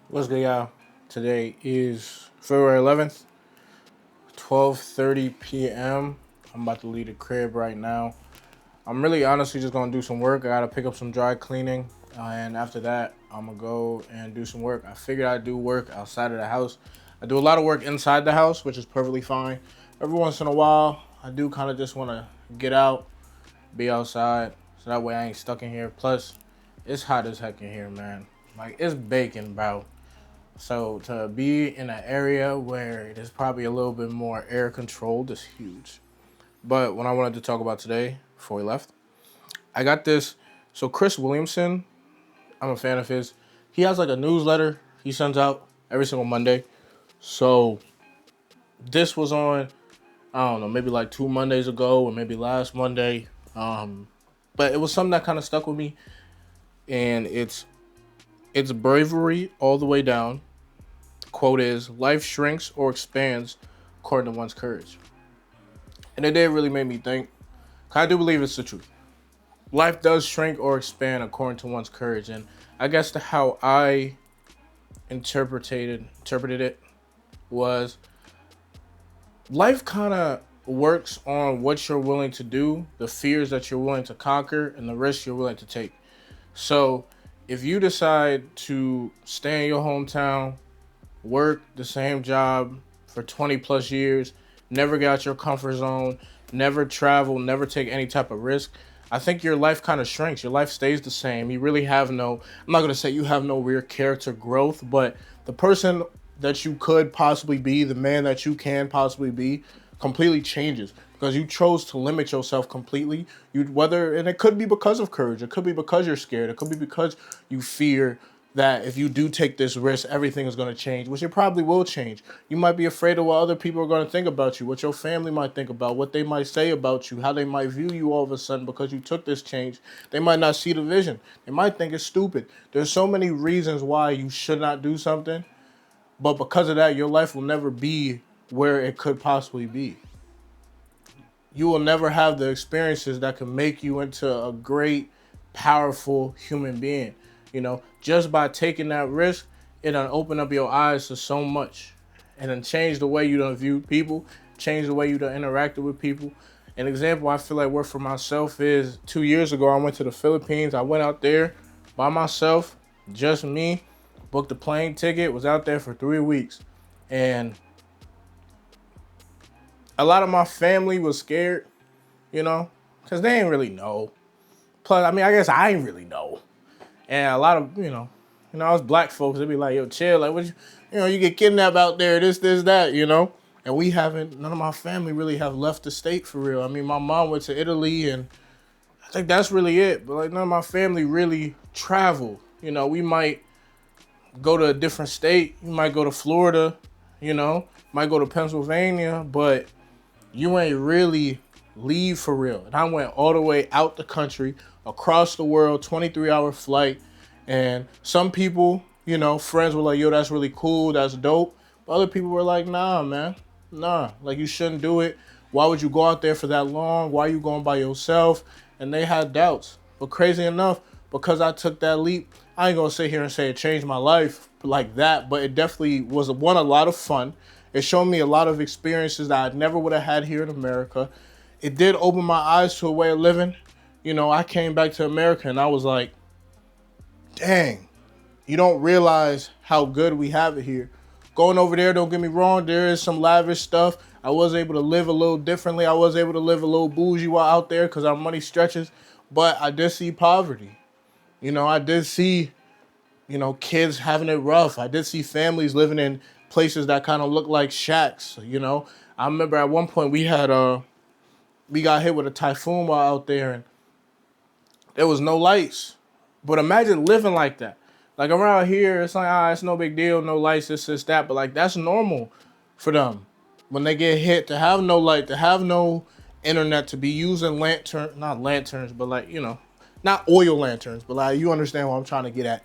What's good, y'all? Today is February 11th, 12:30 p.m. I'm about to leave the crib right now. I'm really honestly just gonna do some work. I gotta pick up some dry cleaning, and after that, I'm gonna go and do some work. I figured I'd do work outside of the house. I do a lot of work inside the house, which is perfectly fine. Every once in a while, I do kind of just want to get out, be outside, so that way I ain't stuck in here. Plus, it's hot as heck in here, man. Like, it's baking, bro. So to be in an area where it is probably a little bit more air controlled is huge. But what I wanted to talk about today, before we left, I got this. So Chris Williamson, I'm a fan of his. He has like a newsletter he sends out every single Monday. So this was on, I don't know, maybe like 2 Mondays ago or maybe last Monday. But it was something that kind of stuck with me, and it's bravery all the way down. Quote is, life shrinks or expands according to one's courage. And it did really make me think. I do believe it's the truth. Life does shrink or expand according to one's courage. And I guess how I interpreted it was, life kind of works on what you're willing to do, the fears that you're willing to conquer, and the risks you're willing to take. So if you decide to stay in your hometown, work the same job for 20 plus years, never get out your comfort zone, never travel, never take any type of risk, I think your life kind of shrinks. Your life stays the same. You really have no, I'm not going to say you have no real character growth, but the person that you could possibly be, the man that you can possibly be, completely changes because you chose to limit yourself completely. And it could be because of courage. It could be because you're scared. It could be because you fear that if you do take this risk, everything is going to change, which it probably will change. You might be afraid of what other people are going to think about you, what your family might think about, what they might say about you, how they might view you all of a sudden because you took this change. They might not see the vision. They might think it's stupid. There's so many reasons why you should not do something, but because of that, your life will never be where it could possibly be. You will never have the experiences that can make you into a great, powerful human being. Just by taking that risk, it'll open up your eyes to so much, and then change the way you don't view people, change the way you don't interact with people. An example I feel like worked for myself is 2 years ago, I went to the Philippines. I went out there by myself, just me, booked a plane ticket, was out there for 3 weeks. And a lot of my family was scared, because they ain't really know. Plus, I guess I ain't really know. And a lot of, us black folks, they be like, yo, chill. Like, you get kidnapped out there, this, that, And none of my family really have left the state for real. My mom went to Italy, and I think that's really it. But, like, none of my family really traveled. We might go to a different state. You might go to Florida, might go to Pennsylvania, but you ain't really leave for real. And I went all the way out the country, across the world, 23-hour flight. And some people, friends were like, yo, that's really cool, that's dope. But other people were like, nah, man, nah, like, you shouldn't do it. Why would you go out there for that long? Why are you going by yourself? And they had doubts. But crazy enough, because I took that leap, I ain't gonna sit here and say it changed my life like that, but it definitely was, one, a lot of fun. It showed me a lot of experiences that I never would have had here in America. It did open my eyes to a way of living. I came back to America and I was like, dang, you don't realize how good we have it here. Going over there, don't get me wrong, there is some lavish stuff. I was able to live a little differently. I was able to live a little bougie while out there because our money stretches. But I did see poverty. I did see, kids having it rough. I did see families living in places that kind of look like shacks. I remember at one point we got hit with a typhoon while out there, and there was no lights. But imagine living like that. Like, around here, it's like, it's no big deal, no lights, this, that. But, like, that's normal for them. When they get hit, to have no light, to have no internet, to be using not lanterns, but, like, not oil lanterns, but, like, you understand what I'm trying to get at.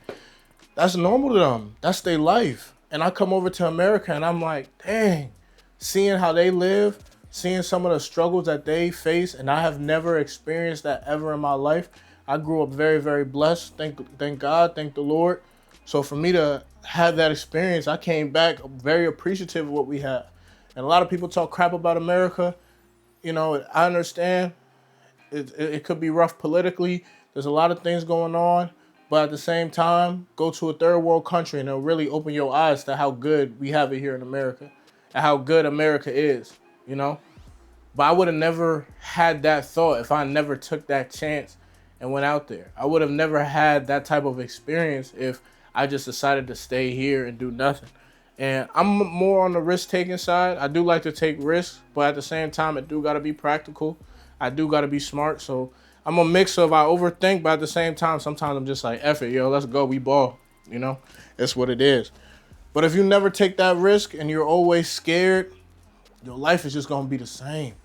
That's normal to them. That's their life. And I come over to America, and I'm like, dang, seeing how they live, seeing some of the struggles that they face, and I have never experienced that ever in my life. I grew up very, very blessed. Thank God, thank the Lord. So for me to have that experience, I came back very appreciative of what we have. And a lot of people talk crap about America. You know, I understand it could be rough politically. There's a lot of things going on. But at the same time, go to a third world country and it'll really open your eyes to how good we have it here in America and how good America is, you know? But I would have never had that thought if I never took that chance and went out there. I would have never had that type of experience if I just decided to stay here and do nothing. And I'm more on the risk-taking side. I do like to take risks, but at the same time, it do got to be practical. I do got to be smart. So I'm a mix of I overthink, but at the same time, sometimes I'm just like, F it, yo, let's go, we ball. You know, it's what it is. But if you never take that risk and you're always scared, your life is just going to be the same.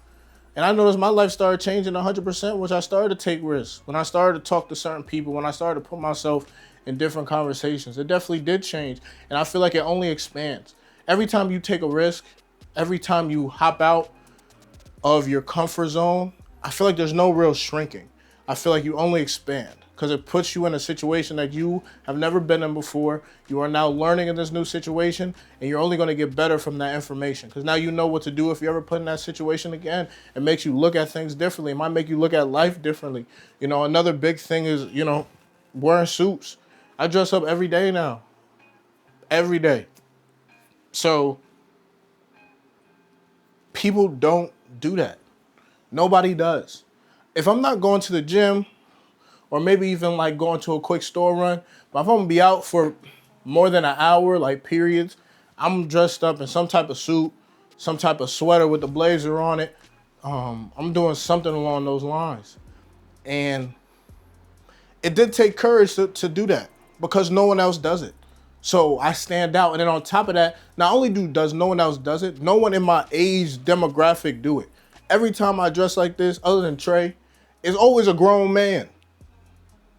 And I noticed my life started changing 100% once I started to take risks. When I started to talk to certain people, when I started to put myself in different conversations, it definitely did change. And I feel like it only expands. Every time you take a risk, every time you hop out of your comfort zone, I feel like there's no real shrinking. I feel like you only expand because it puts you in a situation that you have never been in before. You are now learning in this new situation, and you're only going to get better from that information because now you know what to do if you ever put in that situation again. It makes you look at things differently. It might make you look at life differently. You know, another big thing is, you know, wearing suits. I dress up every day now. Every day. So people don't do that. Nobody does. If I'm not going to the gym, or maybe even like going to a quick store run, but if I'm gonna be out for more than an hour, like periods, I'm dressed up in some type of suit, some type of sweater with the blazer on it. I'm doing something along those lines. And it did take courage to do that because no one else does it. So I stand out. And then on top of that, not only does no one else does it, no one in my age demographic do it. Every time I dress like this, other than Trey, it's always a grown man.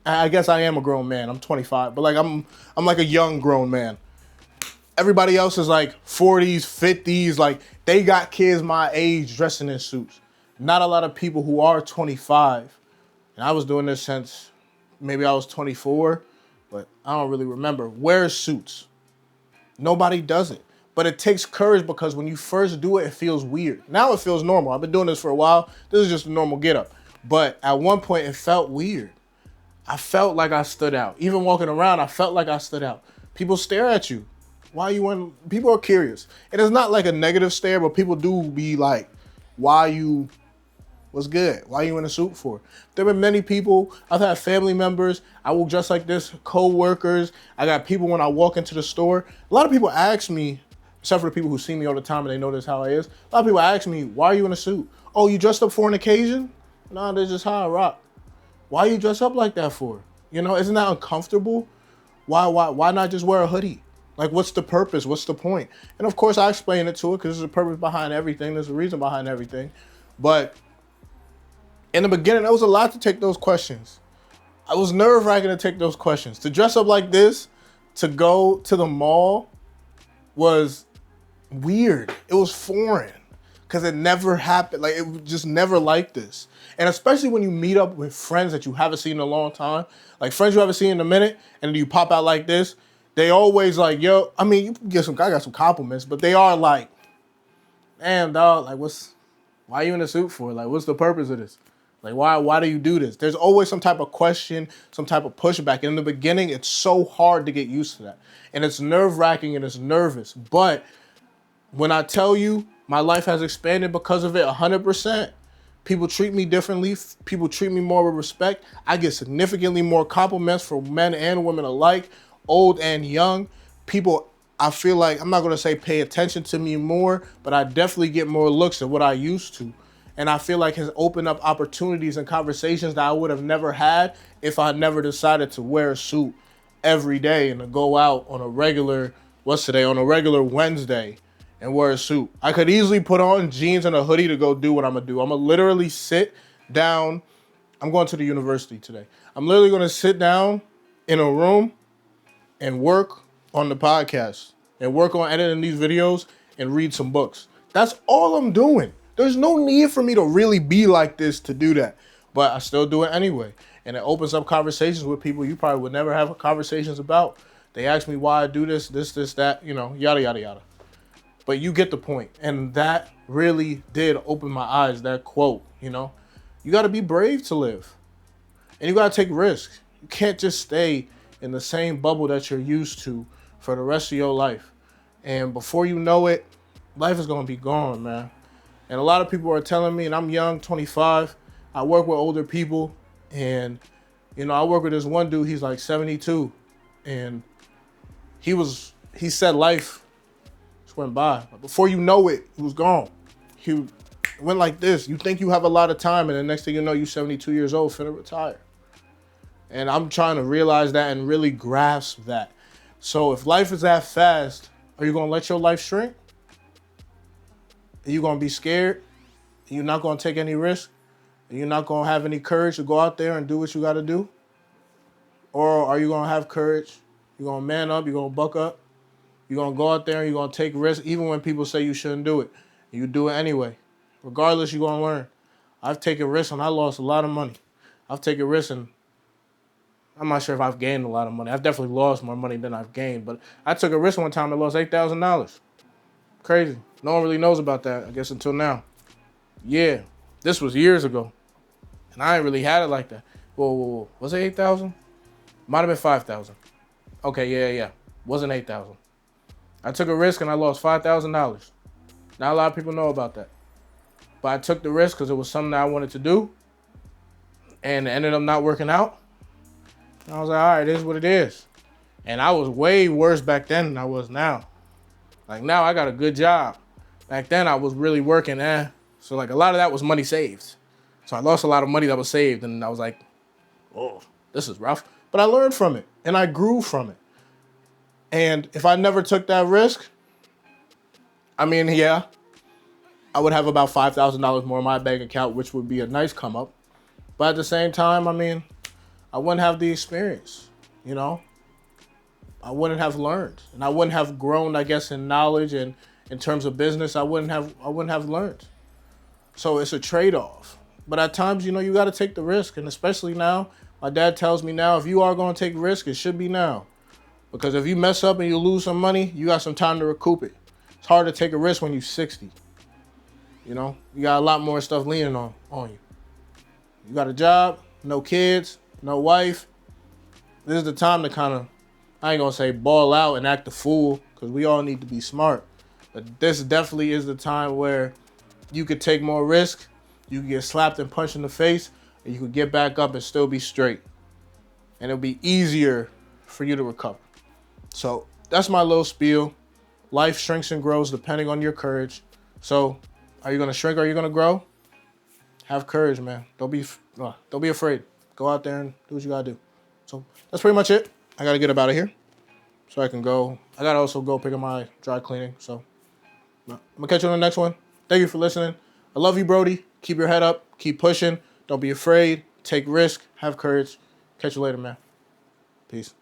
I guess I am a grown man. I'm 25, but like I'm like a young grown man. Everybody else is like 40s, 50s, like they got kids my age dressing in suits. Not a lot of people who are 25. And I was doing this since maybe I was 24, but I don't really remember. Wear suits. Nobody does it. But it takes courage because when you first do it, it feels weird. Now it feels normal. I've been doing this for a while. This is just a normal get up. But at one point it felt weird. I felt like I stood out. Even walking around, I felt like I stood out. People stare at you. Why you in? People are curious. And it's not like a negative stare, but people do be like, what's good? Why you in a suit for? There have been many people, I've had family members, I will dress like this, co-workers. I got people when I walk into the store. A lot of people ask me, except for the people who see me all the time and they know this how I is. A lot of people ask me, why are you in a suit? Oh, you dressed up for an occasion? Nah, that's just how I rock. Why you dress up like that for? You know, isn't that uncomfortable? Why not just wear a hoodie? Like, what's the purpose? What's the point? And of course, I explain it to it because there's a purpose behind everything. There's a reason behind everything. But in the beginning, it was a lot to take those questions. I was nerve-wracking to take those questions. To dress up like this, to go to the mall was weird. It was foreign because it never happened. Like, it was just never like this. And especially when you meet up with friends that you haven't seen in a long time, like friends you haven't seen in a minute, and then you pop out like this, they always like, yo, I mean, you can get I got some compliments, but they are like, damn, dog, like, why are you in a suit for? Like, what's the purpose of this? Like, why do you do this? There's always some type of question, some type of pushback. And in the beginning, it's so hard to get used to that. And it's nerve-wracking and it's nervous. But when I tell you, my life has expanded because of it 100%. People treat me differently. People treat me more with respect. I get significantly more compliments from men and women alike, old and young. People, I feel like, I'm not going to say pay attention to me more, but I definitely get more looks than what I used to. And I feel like has opened up opportunities and conversations that I would have never had if I never decided to wear a suit every day and to go out on a regular, on a regular Wednesday and wear a suit. I could easily put on jeans and a hoodie to go do what I'm gonna do. I'm gonna literally sit down. I'm going to the university today. I'm literally gonna sit down in a room and work on the podcast and work on editing these videos and read some books. That's all I'm doing. There's no need for me to really be like this to do that. But I still do it anyway. And it opens up conversations with people you probably would never have conversations about. They ask me why I do this, that, yada, yada, yada. But you get the point. And that really did open my eyes, that quote, You got to be brave to live. And you got to take risks. You can't just stay in the same bubble that you're used to for the rest of your life. And before you know it, life is going to be gone, man. And a lot of people are telling me, and I'm young, 25, I work with older people, and, I work with this one dude, he's like 72, and he said life just went by. But before you know it, it was gone. He went like this. You think you have a lot of time, and the next thing you know, you're 72 years old, finna retire. And I'm trying to realize that and really grasp that. So if life is that fast, are you gonna let your life shrink? Are you gonna be scared? You're not gonna take any risk? You're not gonna have any courage to go out there and do what you gotta do? Or are you gonna have courage? You're gonna man up, you're gonna buck up, you're gonna go out there and you're gonna take risks even when people say you shouldn't do it. You do it anyway. Regardless, you're gonna learn. I've taken risks and I lost a lot of money. I've taken risks and I'm not sure if I've gained a lot of money. I've definitely lost more money than I've gained, but I took a risk one time and lost $8,000. Crazy. No one really knows about that, I guess, until now. Yeah, this was years ago, and I ain't really had it like that. Whoa. Was it 8,000? Might have been 5,000. Okay, yeah. Wasn't 8,000. I took a risk and I lost $5,000. Not a lot of people know about that. But I took the risk because it was something that I wanted to do, and it ended up not working out. And I was like, all right, it is what it is. And I was way worse back then than I was now. Like now I got a good job. Back then I was really working, So like a lot of that was money saved. So I lost a lot of money that was saved and I was like, oh, this is rough. But I learned from it and I grew from it. And if I never took that risk, I would have about $5,000 more in my bank account, which would be a nice come up. But at the same time, I wouldn't have the experience, I wouldn't have learned, and I wouldn't have grown, I guess, in knowledge and in terms of business. I wouldn't have learned. So it's a trade-off. But at times, you got to take the risk, and especially now, my dad tells me now, if you are going to take risk, it should be now, because if you mess up and you lose some money, you got some time to recoup it. It's hard to take a risk when you're 60. You got a lot more stuff leaning on you. You got a job, no kids, no wife. This is the time to kind of, I ain't gonna say ball out and act a fool, because we all need to be smart. But this definitely is the time where you could take more risk, you could get slapped and punched in the face, and you could get back up and still be straight. And it'll be easier for you to recover. So that's my little spiel. Life shrinks and grows depending on your courage. So are you gonna shrink or are you gonna grow? Have courage, man. Don't be afraid. Go out there and do what you gotta do. So that's pretty much it. I gotta get up out of here so I can go. I gotta also go pick up my dry cleaning. So I'm gonna catch you on the next one. Thank you for listening. I love you, Brody. Keep your head up. Keep pushing. Don't be afraid. Take risk. Have courage. Catch you later, man. Peace.